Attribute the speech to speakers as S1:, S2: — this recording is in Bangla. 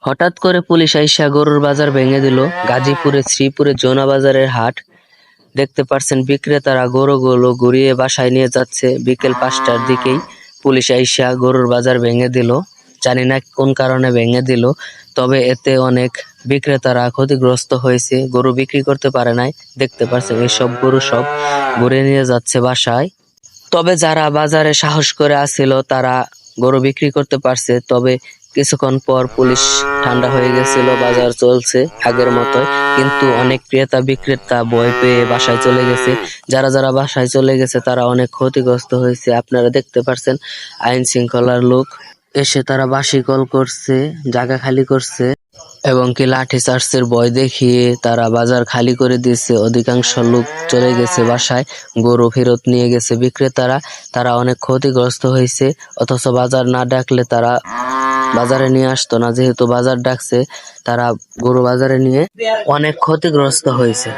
S1: হঠাৎ করে পুলিশ আইসা গরুর বাজার ভেঙে দিল। গাজীপুরের শ্রীপুরের জোনা বাজারের হাট। দেখতে পারছেন বিক্রেতারা গরুগুলো ঘুরিয়ে বাসায় নিয়ে যাচ্ছে। বিকেল 5টার দিকেই পুলিশ আইসা গরুর বাজার ভেঙে দিল। জানি না কোন কারণে ভেঙে দিল, তবে এতে অনেক বিক্রেতারা ক্ষতিগ্রস্ত হয়েছে, গরু বিক্রি করতে পারে নাই। দেখতে পাচ্ছেন এইসব গরু সব ঘুরে নিয়ে যাচ্ছে বাসায়। তবে যারা বাজারে সাহস করে আসছিল তারা গরু বিক্রি করতে পারছে। তবে কিছুক্ষণ পর পুলিশ ঠান্ডা হয়ে গেছিল, বাজার চলছে আগের মতোই। কিন্তু অনেক ক্রেতা বিক্রেতা ভয় পেয়ে বাসায় চলে গেছে। যারা যারা বাসায় চলে গেছে তারা অনেক ক্ষতিগ্রস্ত হয়েছে। আপনারা দেখতে পারছেন আইন শৃঙ্খলার লোক এসে তারা বাঁশি কল করছে, জায়গা খালি করছে এবং কি লাঠি চার্জের ভয় দেখিয়ে তারা বাজার খালি করে দিয়েছে। অধিকাংশ লোক চলে গেছে বাসায়, গরু ফেরত নিয়ে গেছে বিক্রেতারা। তারা অনেক ক্ষতিগ্রস্ত হয়েছে, অথচ বাজার না ডাকলে তারা বাজারে নিয়ে আসতো না। যেহেতু বাজার ডাকছে, তারা গরু বাজারে নিয়ে অনেক ক্ষতিগ্রস্ত হয়েছে।